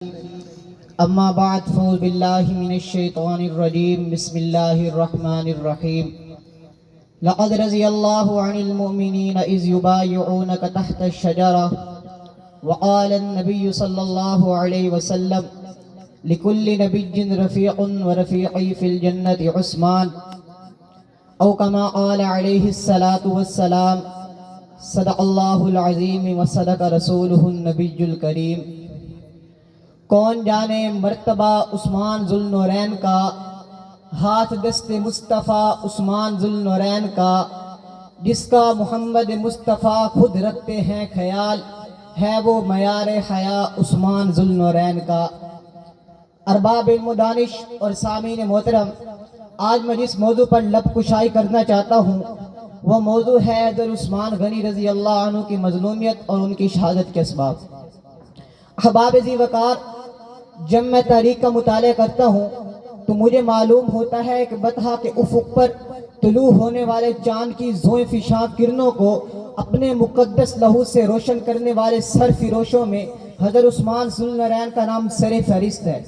اما بعد فاعوذ باللہ من الشیطان الرجیم بسم اللہ الرحمن الرحیم لقد رضی اللہ عن المؤمنین اذ یبایعونک تحت الشجرہ وقال النبی صلی اللہ علیہ وسلم لکل نبی رفیق ورفیقی فی الجنت عثمان او کما قال علیہ الصلاة والسلام صدق اللہ العظیم وصدق رسولہ النبی الکریم۔ کون جانے مرتبہ عثمان ذو النورین کا، ہاتھ دست مصطفیٰ عثمان ذو النورین کا، جس کا محمد مصطفیٰ خود رکھتے ہیں خیال، ہے وہ معیار حیا عثمان ذو النورین کا۔ ارباب علم و دانش اور سامعین محترم، آج میں جس موضوع پر لب کشائی کرنا چاہتا ہوں وہ موضوع ہے حیدر عثمان غنی رضی اللہ عنہ کی مظلومیت اور ان کی شہادت کے اسباب۔ احباب ذی وقار، جب میں تاریخ کا مطالعہ کرتا ہوں تو مجھے معلوم ہوتا ہے کہ بطحا کے افق پر طلوع ہونے والے چاند کی زوئیں فشاں کرنوں کو اپنے مقدس لہو سے روشن کرنے والے سرفروشوں میں حضرت عثمان ذو النورین کا نام سر فہرست ہے۔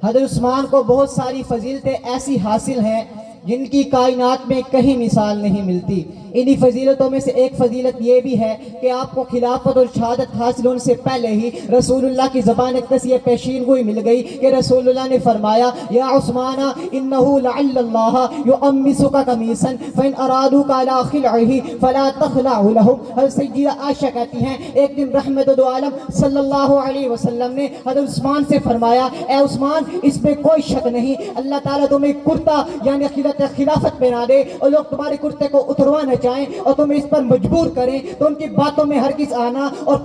حضرت عثمان کو بہت ساری فضیلتیں ایسی حاصل ہیں جن کی کائنات میں کہیں مثال نہیں ملتی۔ انہی فضیلتوں میں سے ایک فضیلت یہ بھی ہے کہ آپ کو خلافت اور شہادت حاصل ہونے سے پہلے ہی رسول اللہ کی زبان اقدس یہ پیشین گوئی مل گئی کہ رسول اللہ نے فرمایا یا عثمان انہو لعل اللہ یؤمسک قمیصا فإن ارادوک علی خلعہ فلا تخلع لهم۔ حضرت سیدہ عائشہ کہتی ہیں ایک دن رحمت دو عالم صلی اللہ علیہ وسلم نے حضرت عثمان سے فرمایا اے عثمان اس میں کوئی شک نہیں اللہ تعالیٰ تمہیں کرتا یعنی خلافت پہنا دے اور لوگ تمہارے کرتے کو اتروانا چاہیں اور تمہیں اس پر مجبور کریں تو ان کی باتوں میں ہرگز آنا اور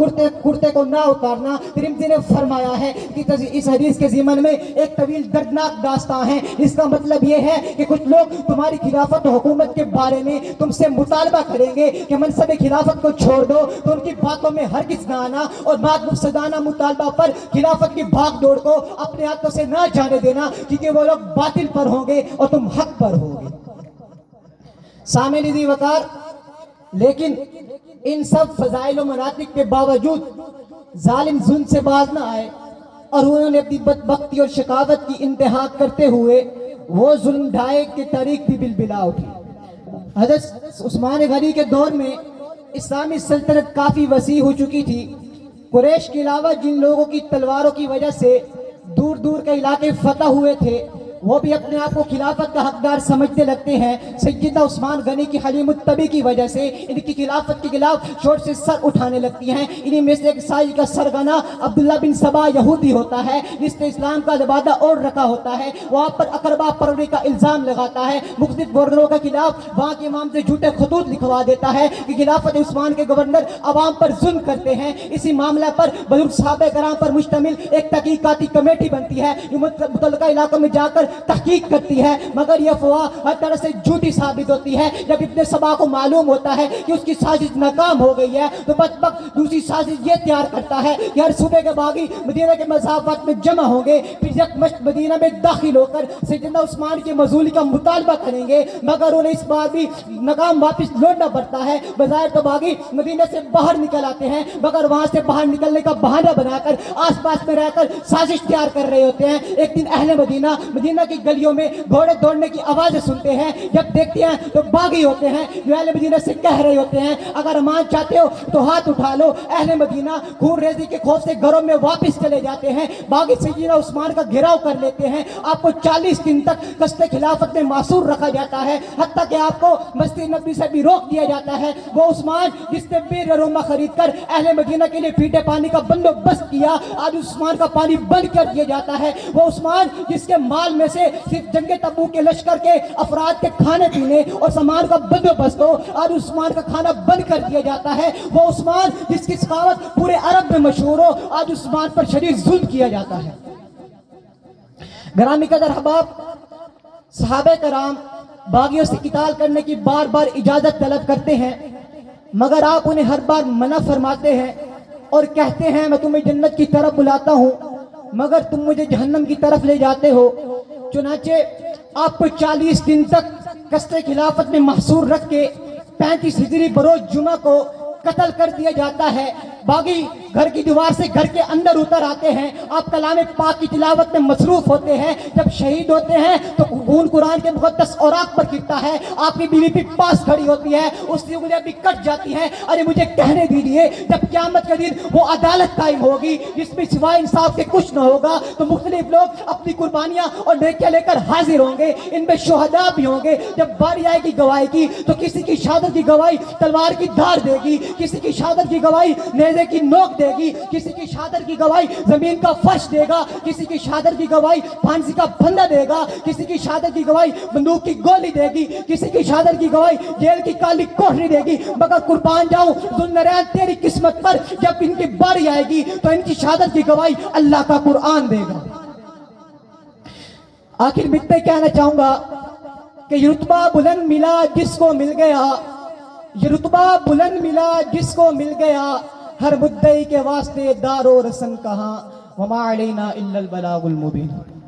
کرتے کو نہ اتارنا۔ ترمذی نے فرمایا ہے کہ اس حدیث کے ضمن میں ایک طویل دردناک داستان ہے، اس کا مطلب یہ ہے کہ کچھ لوگ تمہاری خلافت و حکومت کے بارے میں تم سے مطالبہ کریں گے کہ منصب خلافت کو چھوڑ دو تو ان کی باتوں میں ہرگز نہ آنا اور بعد مفسدانہ مطالبہ پر خلافت کی بھاگ دوڑ کو اپنے ہاتھوں سے نہ جانے دینا کیونکہ وہ لوگ باطل پر ہوں گے اور تم حق پر ہوگے۔ سامعین ذی وقار، لیکن ان سب فضائل و مناطق کے باوجود ظالم ظلم سے باز نہ آئے اور انہوں نے اپنی بدبختی اور شقاوت کی انتہا کرتے ہوئے وہ ظلم ڈھائے کہ تاریخ بھی بلبلا اٹھی۔ حضرت عثمان غنی کے دور میں اسلامی سلطنت کافی وسیع ہو چکی تھی۔ قریش کے علاوہ جن لوگوں کی تلواروں کی وجہ سے دور دور کے علاقے فتح ہوئے تھے وہ بھی اپنے آپ کو خلافت کا حقدار سمجھتے لگتے ہیں۔ سیدہ عثمان غنی کی حلیم الطبع کی وجہ سے ان کی خلافت کے خلاف شور سے سر اٹھانے لگتی ہیں۔ انہی میں سے ایک سائی کا سرغنہ عبداللہ بن سبا یہودی ہوتا ہے جس نے اسلام کا لبادہ اوڑھ رکھا ہوتا ہے، وہاں پر اقربا پروری کا الزام لگاتا ہے، مختلف گورنروں کے خلاف وہاں کے امام سے جھوٹے خطوط لکھوا دیتا ہے کہ خلافت عثمان کے گورنر عوام پر ظلم کرتے ہیں۔ اسی معاملہ پر بزرگ صحابہ کرام پر مشتمل ایک تحقیقاتی کمیٹی بنتی ہے جو متعلقہ علاقوں میں جا کر تحقیق کرتی ہے، مگر یہ افواہ ہر طرح سے جھوٹی ثابت ہوتی ہے۔ جب ابن سبا کو معلوم ہوتا ہے کہ اس کی سازش ناکام ہو گئی ہے تو بدبخت دوسری سازش یہ تیار کرتا ہے کہ ہر صوبے کے باغی مدینہ کے مسافات میں جمع ہوں گے، پھر یکمشت مدینہ میں داخل ہو کر سیدنا عثمان کی معزولی کا مطالبہ کریں گے، مگر انہیں اس بار بھی ناکام واپس لوٹنا پڑتا ہے۔ بظاہر تو باغی مدینہ سے باہر نکل آتے ہیں مگر وہاں سے باہر نکلنے کا بہانہ بنا کر آس پاس میں رہ کر سازش تیار کر رہے ہوتے ہیں۔ ایک دن اہل مدینہ کی گلیوں میں گھوڑے دوڑنے کی آوازیں سنتے ہیں، جب دیکھتے ہیں تو باغی ہوتے ہیں جو اہل مدینہ سے کہہ رہے ہوتے ہیں اگر امان چاہتے ہو تو ہاتھ اٹھا لو۔ اہل مدینہ خون ریزی کے خوف سے گھروں میں واپس چلے جاتے ہیں۔ باغی سیدنا عثمان کا گھیراؤ کر لیتے ہیں، آپ کو 40 دن تک قصد خلافت میں معصور رکھا جاتا ہے، حتیٰ کہ آپ کو مسجد نبوی سے بھی روک دیا جاتا ہے۔ وہ عثمان جس نے بیر روما خرید کر اہل مدینہ کے لیے پیٹے پانی کا بندوبست کیا، آج عثمان کا پانی بند کر دیا جاتا ہے۔ وہ عثمان جس کے مال میں سے صرف جنگ تبوک کے لشکر کے افراد کے کھانے پینے اور سامان کا بندوبست ہو، آج عثمان کا کھانا بند کر دیا جاتا ہے۔ وہ عثمان جس کی سخاوت پورے عرب میں مشہور ہو، آج عثمان پر شدید ظلم کیا جاتا ہے۔ گرامی قدر احباب، صحابہ کرام باغیوں سے قتال کرنے کی بار بار اجازت طلب کرتے ہیں مگر آپ انہیں ہر بار منع فرماتے ہیں اور کہتے ہیں میں تمہیں جنت کی طرف بلاتا ہوں مگر تم مجھے جہنم کی طرف لے جاتے ہو۔ چنانچہ آپ کو 40 دن تک قصد خلافت میں محصور رکھ کے 35 ہجری بروز جمعہ کو قتل کر دیا جاتا ہے۔ باغی گھر کی دیوار سے گھر کے اندر اتر آتے ہیں, آپ کلام پاک کی تلاوت میں مصروف ہوتے ہیں, جب شہید ہوتے ہیں تو خون قرآن کے مقدس اوراق پر گرتا ہے, آپ کی بیوی بھی پاس کھڑی ہوتی ہے, اس کی انگلیاں بھی کٹ جاتی ہیں. ارے مجھے کہنے دیجیے, جب قیامت کا دن وہ عدالت قائم ہوگی جس میں سوائے انصاف کے کچھ نہ ہوگا, تو مختلف لوگ اپنی قربانیاں اور نیکیاں لے کر حاضر ہوں گے, ان میں شہداء بھی ہوں گے. جب باری آئے گی گواہی کی تو کسی کی شہادت کی گواہی تلوار کی دھار دے گی, کسی کی شہادت کی گواہی نیزے کی نوک دے گی, کسی کی شہادت کی گواہی زمین کا فرش دے گا, کسی کی شہادت کی گواہی پھانسی کا پھندا دے گا, کسی کی شہادت کی گواہی بندوق کی گولی دے گی, کسی کی شہادت کی گواہی جیل کی کالی کوٹری دے گی. مگر قربان جاؤں ذوالنورین تیری قسمت پر, جب ان کی باری آئے گی تو ان کی شہادت کی گواہی اللہ کا قرآن دے گا. آخر میں کہنا چاہوں گا کہ یہ رتبہ بلند ملا جس کو مل گیا, یہ رتبہ بلند ملا جس کو مل گیا, ہر مدعی کے واسطے دار و رسن کہاں, وما علینا الا البلاغ المبین.